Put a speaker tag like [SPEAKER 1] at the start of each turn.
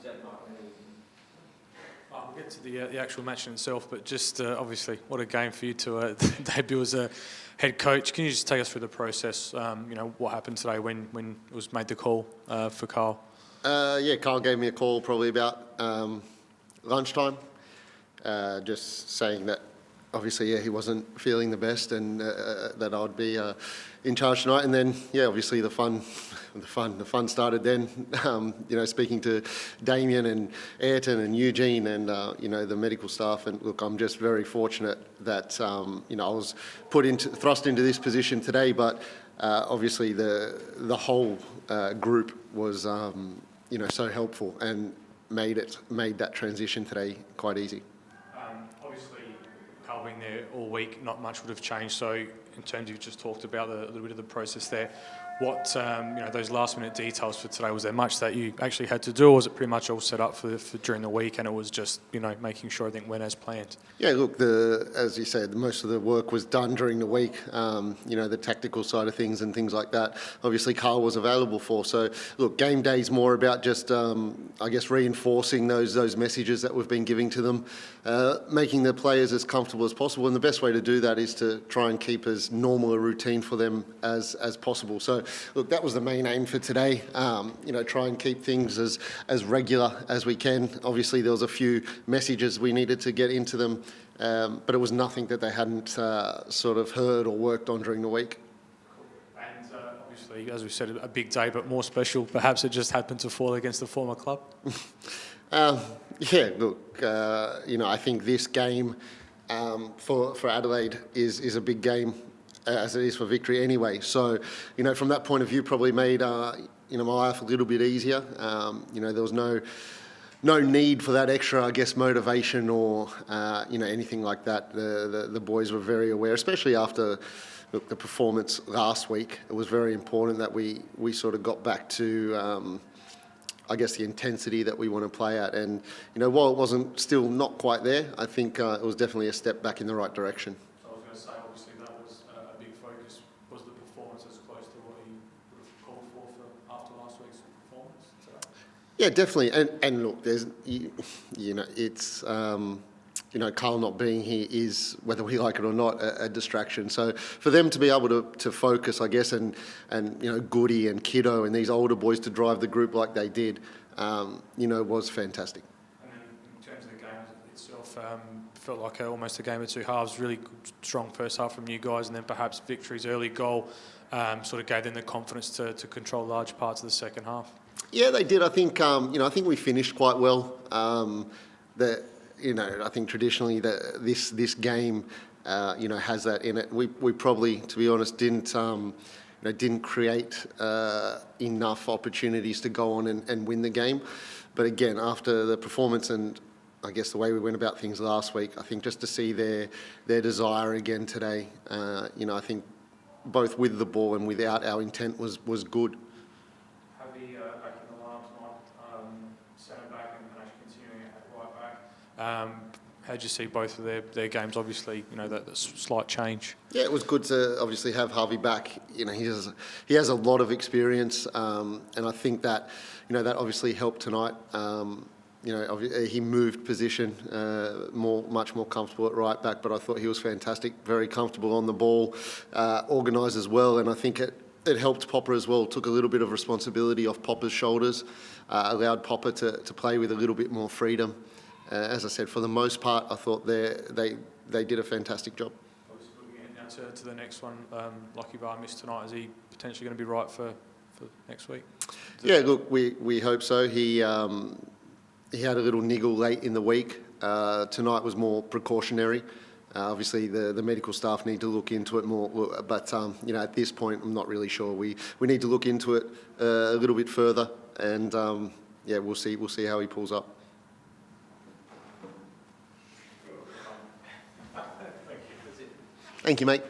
[SPEAKER 1] We'll get to the actual match in itself, but just obviously, what a game for you to debut as a head coach. Can you just take us through the process? What happened today when it was made the call for Carl?
[SPEAKER 2] Carl gave me a call probably about lunchtime, just saying that obviously, he wasn't feeling the best, and that I'd be in charge tonight. And then, obviously the fun started then. Speaking to Damien and Ayrton and Eugene and the medical staff. And look, I'm just very fortunate that I was thrust into this position today. But obviously the whole group was so helpful and made that transition today quite easy.
[SPEAKER 1] Carl being there all week, not much would have changed. So in terms of, you just talked about a little bit of the process there. What, those last minute details for today, was there much that you actually had to do, or was it pretty much all set up for during the week and it was just, making sure everything went as planned? Yeah,
[SPEAKER 2] look, as you said, most of the work was done during the week, the tactical side of things and things like that. Obviously, Carl was available for. So, look, game day is more about just, reinforcing those messages that we've been giving to them, making the players as comfortable as possible. And the best way to do that is to try and keep as normal a routine for them as possible. So, look, that was the main aim for today. Try and keep things as regular as we can. Obviously, there was a few messages we needed to get into them, but it was nothing that they hadn't sort of heard or worked on during the week.
[SPEAKER 1] And obviously, as we said, a big day, but more special. Perhaps it just happened to fall against the former club.
[SPEAKER 2] I think this game for Adelaide is a big game, as it is for Victory anyway. So, from that point of view, probably made my life a little bit easier. There was no need for that extra, motivation or anything like that. The boys were very aware, especially after the performance last week. It was very important that we sort of got back to the intensity that we want to play at. And while it wasn't still not quite there, I think it was definitely a step back in the right direction.
[SPEAKER 1] I was going to say, obviously that was a big focus. Was the performance as close to what you would have called for after last week's performance today?
[SPEAKER 2] Yeah, definitely. And look, there's it's Carl not being here is, whether we like it or not, a distraction. So for them to be able to focus, and Goody and Kiddo and these older boys to drive the group like they did, was fantastic.
[SPEAKER 1] And then in terms of the game itself, felt like almost a game of two halves. Really good, strong first half from you guys, and then perhaps Victory's early goal sort of gave them the confidence to control large parts of the second half.
[SPEAKER 2] Yeah, they did. I think we finished quite well. I think traditionally that this game, has that in it. We probably, to be honest, didn't create enough opportunities to go on and win the game. But again, after the performance and the way we went about things last week, I think just to see their desire again today, I think both with the ball and without our intent was good.
[SPEAKER 1] Back in the line tonight, centre back and actually continuing at right back. How did you see both of their games? Obviously, that slight change. Yeah,
[SPEAKER 2] it was good to obviously have Harvey back. He has a lot of experience, and I think that that obviously helped tonight. He moved position, much more comfortable at right back, but I thought he was fantastic, very comfortable on the ball, organised as well, and I think it helped Popper as well. Took a little bit of responsibility off Popper's shoulders, allowed Popper to play with a little bit more freedom. As I said, for the most part, I thought they did a fantastic job.
[SPEAKER 1] Obviously, looking now to the next one, Lockie Barr missed tonight. Is he potentially going to be right for next week?
[SPEAKER 2] Look, we hope so. He had a little niggle late in the week. Tonight was more precautionary. Obviously, the medical staff need to look into it more, but at this point, I'm not really sure. We need to look into it a little bit further, and we'll see how he pulls up. Thank you, mate.